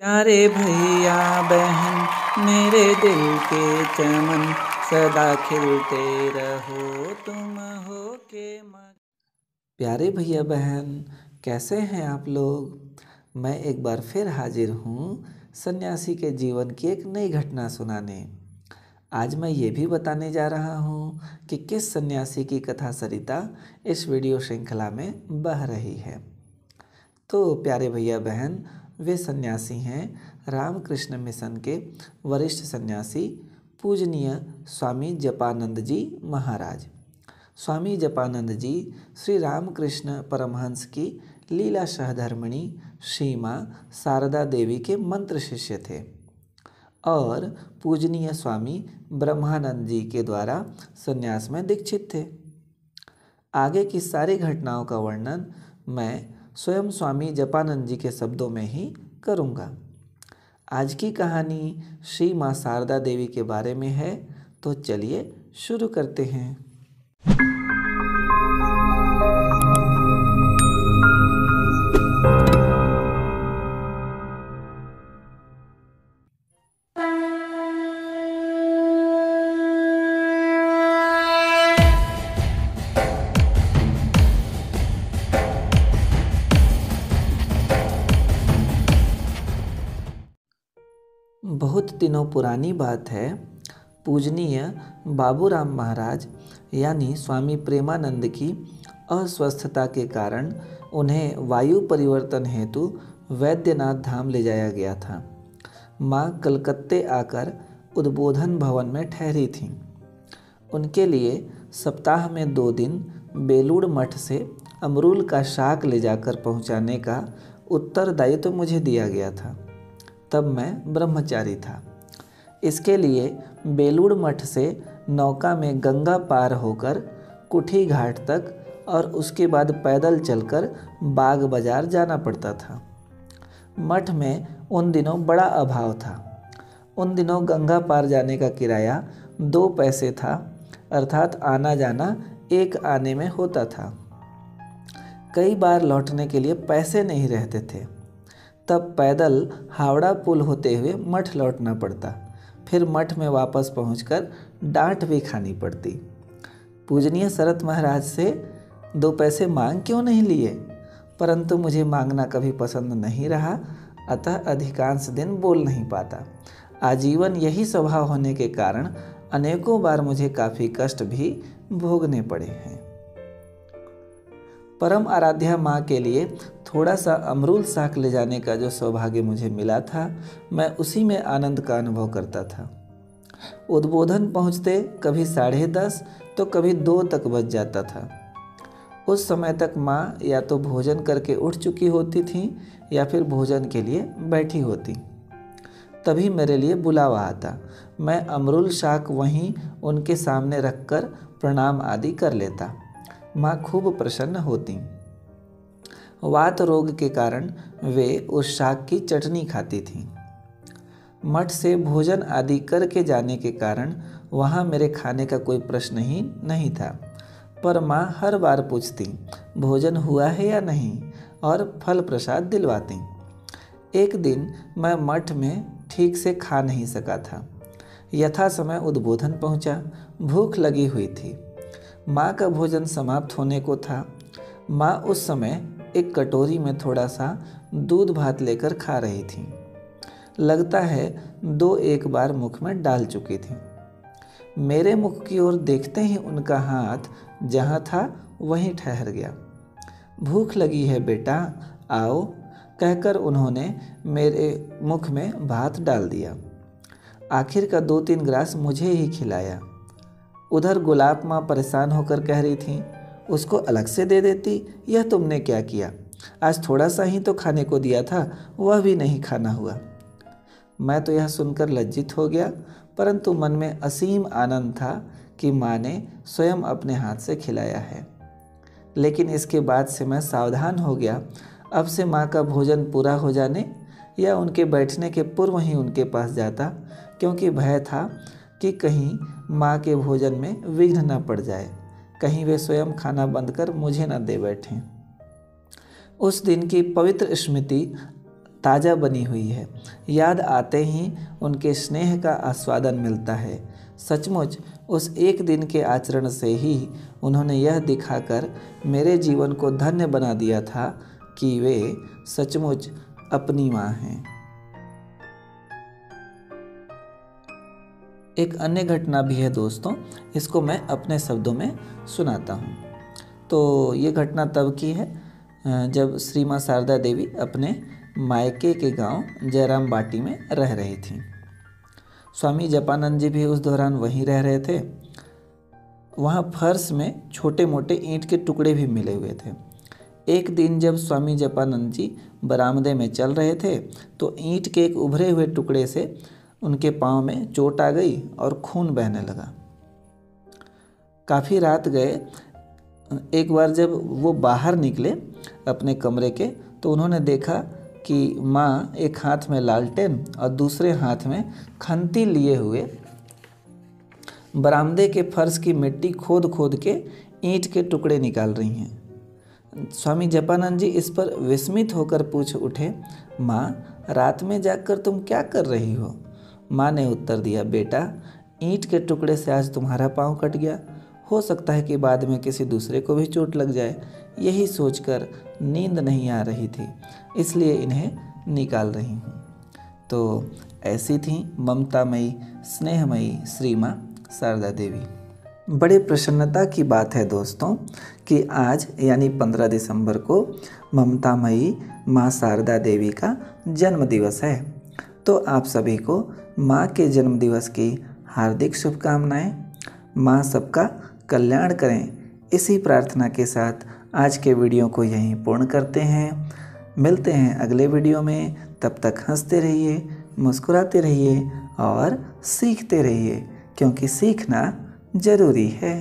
प्यारे भैया बहन मेरे दिल के चमन, सदा खिलते रहो तुम हो के मन। प्यारे भैया बहन, कैसे हैं आप लोग। मैं एक बार फिर हाजिर हूँ सन्यासी के जीवन की एक नई घटना सुनाने। आज मैं ये भी बताने जा रहा हूँ कि किस सन्यासी की कथा सरिता इस वीडियो श्रृंखला में बह रही है। तो प्यारे भैया बहन, वे सन्यासी हैं रामकृष्ण मिशन के वरिष्ठ सन्यासी पूजनीय स्वामी जपानंद जी महाराज। स्वामी जपानंद जी श्री रामकृष्ण परमहंस की लीला सहधर्मिणी श्री माँ शारदा देवी के मंत्र शिष्य थे और पूजनीय स्वामी ब्रह्मानंद जी के द्वारा संन्यास में दीक्षित थे। आगे की सारी घटनाओं का वर्णन मैं स्वयं स्वामी जपानंद जी के शब्दों में ही करूँगा। आज की कहानी श्री माँ शारदा देवी के बारे में है, तो चलिए शुरू करते हैं। बहुत दिनों पुरानी बात है। पूजनीय बाबूराम महाराज यानी स्वामी प्रेमानंद की अस्वस्थता के कारण उन्हें वायु परिवर्तन हेतु वैद्यनाथ धाम ले जाया गया था। माँ कलकत्ते आकर उद्बोधन भवन में ठहरी थीं। उनके लिए सप्ताह में 2 दिन बेलूड़ मठ से अमरूल का शाक ले जाकर पहुँचाने का उत्तरदायित्व मुझे दिया गया था। तब मैं ब्रह्मचारी था। इसके लिए बेलूड़ मठ से नौका में गंगा पार होकर कुठी घाट तक और उसके बाद पैदल चलकर बाग बाजार जाना पड़ता था। मठ में उन दिनों बड़ा अभाव था। उन दिनों गंगा पार जाने का किराया 2 पैसे था, अर्थात आना जाना 1 आने में होता था। कई बार लौटने के लिए पैसे नहीं रहते थे। तब पैदल हावड़ा पुल होते हुए मठ लौटना पड़ता। फिर मठ में वापस पहुंचकर डांट भी खानी पड़ती। पूजनीय शरत महाराज से 2 पैसे मांग क्यों नहीं लिए, परंतु मुझे मांगना कभी पसंद नहीं रहा, अतः अधिकांश दिन बोल नहीं पाता। आजीवन यही स्वभाव होने के कारण अनेकों बार मुझे काफ़ी कष्ट भी भोगने पड़े हैं। परम आराध्या माँ के लिए थोड़ा सा अमरूल शाक ले जाने का जो सौभाग्य मुझे मिला था, मैं उसी में आनंद का अनुभव करता था। उद्बोधन पहुँचते कभी 10:30 तो कभी 2 तक बज जाता था। उस समय तक माँ या तो भोजन करके उठ चुकी होती थीं या फिर भोजन के लिए बैठी होती। तभी मेरे लिए बुलावा आता। मैं अमरूल शाक वहीं उनके सामने रखकर प्रणाम आदि कर लेता। माँ खूब प्रसन्न होती। वात रोग के कारण वे उस शाक की चटनी खाती थीं। मठ से भोजन आदि करके जाने के कारण वहाँ मेरे खाने का कोई प्रश्न ही नहीं था, पर माँ हर बार पूछती भोजन हुआ है या नहीं और फल प्रसाद दिलवाती। एक दिन मैं मठ में ठीक से खा नहीं सका था। यथा समय उद्बोधन पहुँचा। भूख लगी हुई थी। माँ का भोजन समाप्त होने को था। माँ उस समय एक कटोरी में थोड़ा सा दूध भात लेकर खा रही थी। लगता है 2-1 बार मुख में डाल चुकी थी। मेरे मुख की ओर देखते ही उनका हाथ जहाँ था वहीं ठहर गया। भूख लगी है बेटा, आओ, कहकर उन्होंने मेरे मुख में भात डाल दिया। आखिर का 2-3 ग्रास मुझे ही खिलाया। उधर गुलाब माँ परेशान होकर कह रही थी, उसको अलग से दे देती, यह तुमने क्या किया, आज थोड़ा सा ही तो खाने को दिया था, वह भी नहीं खाना हुआ। मैं तो यह सुनकर लज्जित हो गया, परंतु मन में असीम आनंद था कि माँ ने स्वयं अपने हाथ से खिलाया है। लेकिन इसके बाद से मैं सावधान हो गया। अब से माँ का भोजन पूरा हो जाने या उनके बैठने के पूर्व ही उनके पास जाता, क्योंकि भय था कि कहीं माँ के भोजन में विघ्न न पड़ जाए, कहीं वे स्वयं खाना बंद कर मुझे न दे बैठें। उस दिन की पवित्र स्मृति ताज़ा बनी हुई है। याद आते ही उनके स्नेह का आस्वादन मिलता है। सचमुच उस एक दिन के आचरण से ही उन्होंने यह दिखाकर मेरे जीवन को धन्य बना दिया था कि वे सचमुच अपनी माँ हैं। एक अन्य घटना भी है दोस्तों, इसको मैं अपने शब्दों में सुनाता हूँ। तो ये घटना तब की है जब श्री माँ शारदा देवी अपने मायके के गांव जयराम बाटी में रह रही थीं। स्वामी जपानंद जी भी उस दौरान वहीं रह रहे थे। वहाँ फर्श में छोटे मोटे ईंट के टुकड़े भी मिले हुए थे। एक दिन जब स्वामी जपानंद जी बरामदे में चल रहे थे तो ईंट के एक उभरे हुए टुकड़े से उनके पांव में चोट आ गई और खून बहने लगा। काफ़ी रात गए। एक बार जब वो बाहर निकले अपने कमरे के तो उन्होंने देखा कि माँ एक हाथ में लालटेन और दूसरे हाथ में खंती लिए हुए बरामदे के फर्श की मिट्टी खोद खोद के ईंट के टुकड़े निकाल रही हैं। स्वामी जपानंद जी इस पर विस्मित होकर पूछ उठे, माँ रात में जागकर तुम क्या कर रही हो? माँ ने उत्तर दिया, बेटा ईंट के टुकड़े से आज तुम्हारा पाँव कट गया, हो सकता है कि बाद में किसी दूसरे को भी चोट लग जाए। यही सोचकर नींद नहीं आ रही थी, इसलिए इन्हें निकाल रही हूँ। तो ऐसी थी ममतामयी स्नेहमयी श्री माँ शारदा देवी। बड़े प्रसन्नता की बात है दोस्तों कि आज यानी 15 दिसंबर को ममतामयी माँ शारदा देवी का जन्म दिवस है। तो आप सभी को माँ के जन्म दिवस की हार्दिक शुभकामनाएं। माँ सबका कल्याण करें। इसी प्रार्थना के साथ आज के वीडियो को यहीं पूर्ण करते हैं। मिलते हैं अगले वीडियो में। तब तक हंसते रहिए, मुस्कुराते रहिए और सीखते रहिए, क्योंकि सीखना ज़रूरी है।